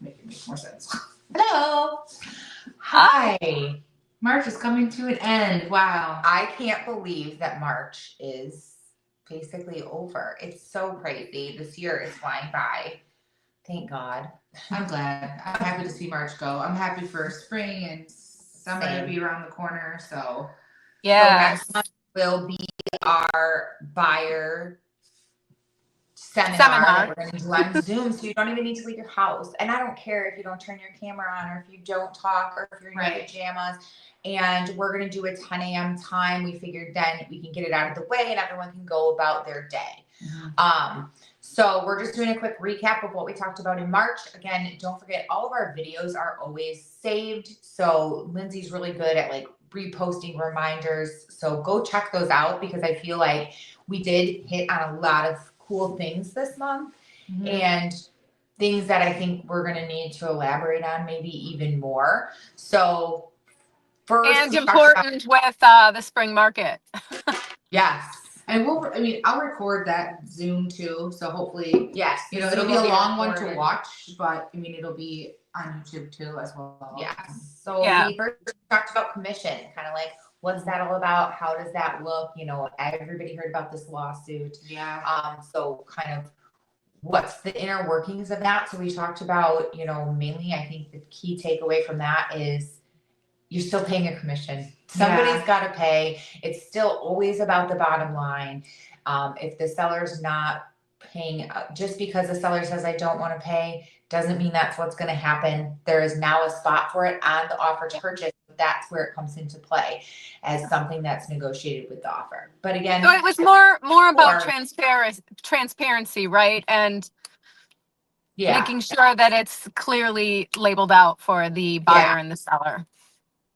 make it make more sense. Hello. Hi. March is coming to an end. Wow. I can't believe that March is basically over. It's so crazy. This year is flying by. Thank God. I'm glad. I'm happy to see March go. I'm happy for spring and summer to be around the corner. So next month will be our buyer seminar that we're going to do on Zoom, so you don't even need to leave your house. And I don't care if you don't turn your camera on, or if you don't talk, or if you're in your pajamas. And we're going to do a 10 a.m. time. We figured then we can get it out of the way and everyone can go about their day. Mm-hmm. So we're just doing a quick recap of what we talked about in March. Again, don't forget, all of our videos are always saved. So Lindsay's really good at like reposting reminders. So go check those out, because I feel like we did hit on a lot of cool things this month, mm-hmm. and things that I think we're going to need to elaborate on maybe even more. So first, and important with the spring market. Yes. And I'll record that Zoom too. So hopefully, yes, it'll be a long one to watch, but it'll be on YouTube too as well. Yes. So we first talked about commission, kind of like, what's that all about? How does that look? Everybody heard about this lawsuit. Yeah. So kind of what's the inner workings of that? So we talked about, mainly I think the key takeaway from that is you're still paying a commission. Somebody's got to pay. It's still always about the bottom line. If the seller's not paying, just because the seller says, I don't want to pay, doesn't mean that's what's going to happen. There is now a spot for it on the offer to purchase. That's where it comes into play as something that's negotiated with the offer. But again, so it was more about transparency, right? And making sure that it's clearly labeled out for the buyer and the seller.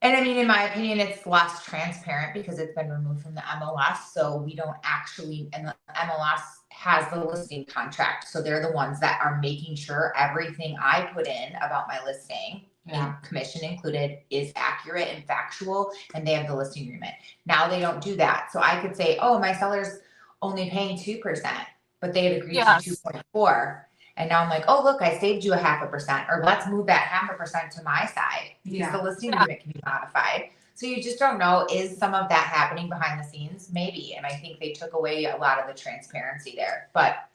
And in my opinion, it's less transparent because it's been removed from the MLS. So we don't actually, and the MLS has the listing contract. So they're the ones that are making sure everything I put in about my listing, and commission included, is accurate and factual, and they have the listing agreement. Now they don't do that. So I could say, oh, my seller's only paying 2%, but they had agreed to 2.4%. And now I'm like, oh, look, I saved you 0.5%, or let's move that 0.5% to my side, because the listing agreement can be modified. So you just don't know, is some of that happening behind the scenes? Maybe. And I think they took away a lot of the transparency there. But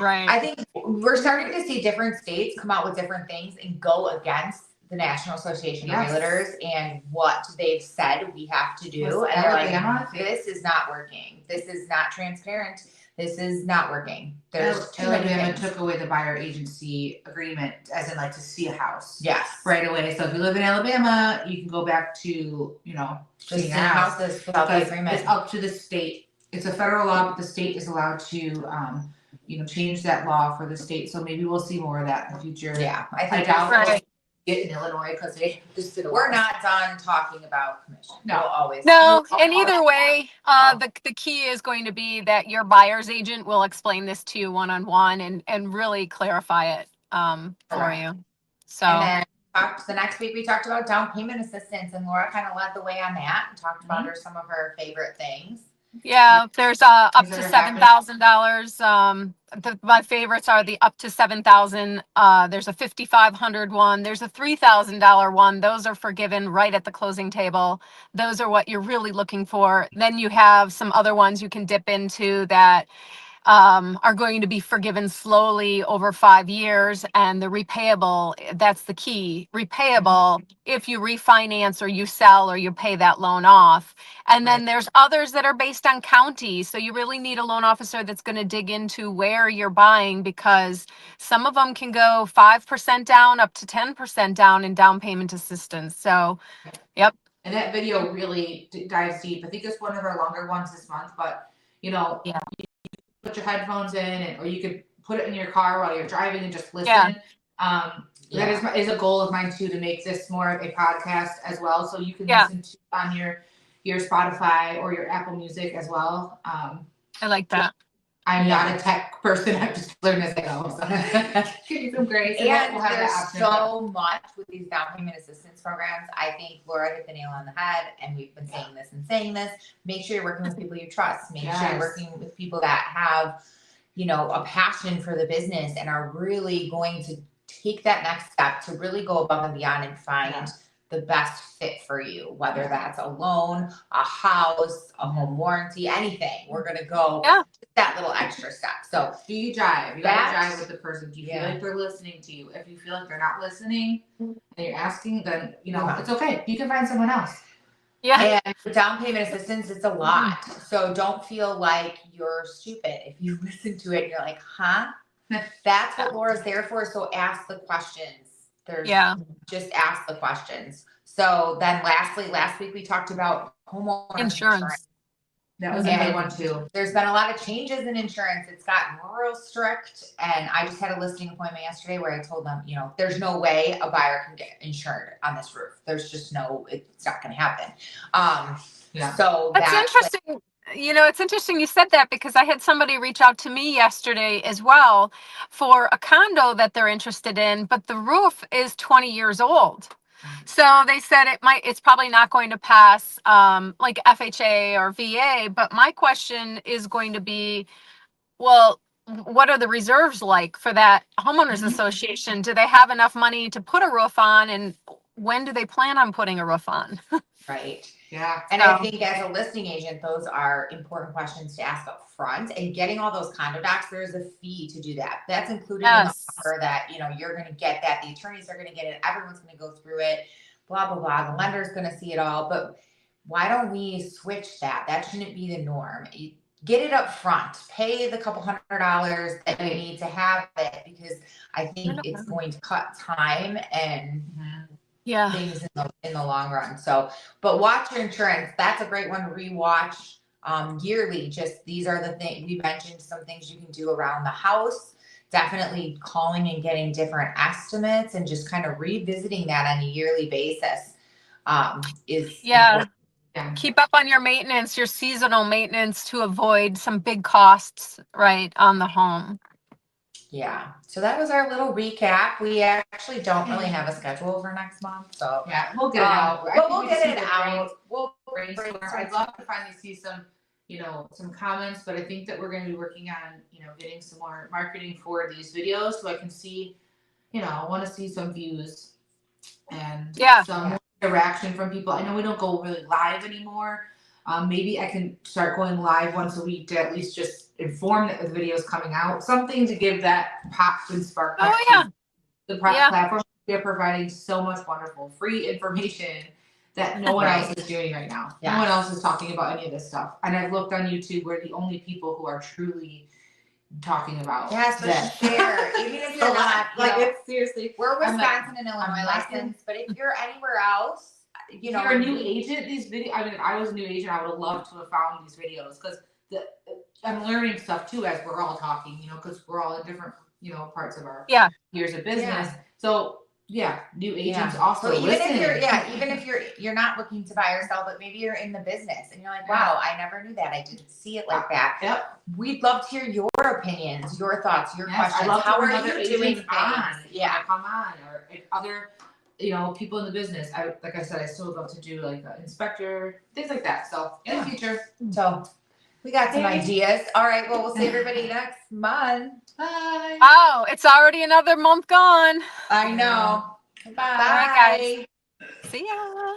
I think we're starting to see different states come out with different things and go against the National Association of Realtors and what they've said we have to do. And they're like, this is not working. This is not transparent. This is not working. There's Alabama took away the buyer agency agreement, as in like to see a house. Yes. Right away. So if you live in Alabama, you can go back to, seeing a house without the agreement. It's up to the state. It's a federal law, but the state is allowed to, change that law for the state. So maybe we'll see more of that in the future. Yeah. I doubt we'll get in Illinois because they just did a We're not done talking about commission. No, we'll always. No, and either way, the key is going to be that your buyer's agent will explain this to you one-on-one and really clarify it for you. So. And then the next week we talked about down payment assistance, and Laura kind of led the way on that and talked about some of her favorite things. Yeah, there's up to $7,000. My favorites are the up to $7,000. There's a $5,500 one. There's a $3,000 one. Those are forgiven right at the closing table. Those are what you're really looking for. Then you have some other ones you can dip into that are going to be forgiven slowly over 5 years, and the repayable, that's the key, repayable if you refinance or you sell or you pay that loan off. And then there's others that are based on county. So you really need a loan officer that's going to dig into where you're buying, because some of them can go 5% down up to 10% down in down payment assistance. So, yep. And that video really dives deep. I think it's one of our longer ones this month, but put your headphones in, or you could put it in your car while you're driving and just listen. That is a goal of mine too, to make this more of a podcast as well, so you can listen to on your Spotify or your Apple Music as well. I like that. I'm not a tech person. I'm just learning as I go. So give you some grace. And we'll there's so much with these down payment assistance programs. I think Laura hit the nail on the head, and we've been saying this. Make sure you're working with people you trust. Make sure you're working with people that have, a passion for the business and are really going to take that next step to really go above and beyond and find Yeah. the best fit for you, whether that's a loan, a house, a home warranty, anything. We're going to go that little extra step. So do you jive? You gotta That's- jive with the person. Do you yeah. feel like they're listening to you? If you feel like they're not listening and you're asking, then you know Move on. it's okay. You can find someone else. Yeah. And with down payment assistance, it's a lot. So don't feel like you're stupid if you listen to it and you're like, huh? That's what Laura's there for. So ask the questions. Just ask the questions. So then lastly, last week we talked about homeowner Insurance. That was a And good one too. There's been a lot of changes in insurance. It's gotten real strict. And I just had a listing appointment yesterday where I told them, you know, there's no way a buyer can get insured on this roof. There's just no, it's not going to happen. Yeah. So That's interesting. You know, it's interesting you said that because I had somebody reach out to me yesterday as well for a condo that they're interested in, but the roof is 20 years old. So they said it's probably not going to pass like FHA or VA. But my question is going to be, well, what are the reserves like for that homeowners association? Do they have enough money to put a roof on? And when do they plan on putting a roof on? Right. Yeah. And I think as a listing agent, those are important questions to ask up front. And getting all those condo docs, there's a fee to do that. That's included in the offer that, you know, you're going to get that. The attorneys are going to get it. Everyone's going to go through it, blah, blah, blah. The lender's going to see it all. But why don't we switch that? That shouldn't be the norm. Get it up front. Pay the couple $100 that you need to have it, because I think it's going to cut time and things in the long run. So, but watch your insurance. That's a great one to rewatch yearly. Just these are the things we mentioned, some things you can do around the house. Definitely calling and getting different estimates and just kind of revisiting that on a yearly basis is important. Keep up on your maintenance, your seasonal maintenance, to avoid some big costs, right, on the home. Yeah. So that was our little recap. We actually don't really have a schedule for next month. So yeah, we'll get it out. But we'll get it out. We'll brainstorm. I'd love to finally see some, you know, some comments, but I think that we're going to be working on, you know, getting some more marketing for these videos so I can see, you know, I want to see some views and some interaction from people. I know we don't go really live anymore. Maybe I can start going live once a week to at least just inform that the video is coming out. Something to give that pop and spark. The platform, they're providing so much wonderful free information that no one else is doing right now. No one else is talking about any of this stuff. And I've looked on YouTube, we're the only people who are truly talking about so share. Even if you're not, like, it's seriously, we're Wisconsin and Illinois licensed, but if you're anywhere else, you know, if you're a new agent, these videos, I mean, if I was a new agent, I would have loved to have found these videos, because I'm learning stuff too as we're all talking, you know, because we're all in different, you know, parts of our years of business. So new agents also so even listen. if you're not looking to buy or sell, but maybe you're in the business and you're like, wow, I never knew that. I didn't see it like that. Yep. We'd love to hear your opinions, your thoughts, your questions. I love how are other you doing agents on? things? Come on, or if other, you know, people in the business. Like I said, I still would love to do like an inspector, things like that. So in the future. So we got some ideas. All right. Well, we'll see everybody next month. Bye. Oh, it's already another month gone. I know. Bye. All right, guys. See ya.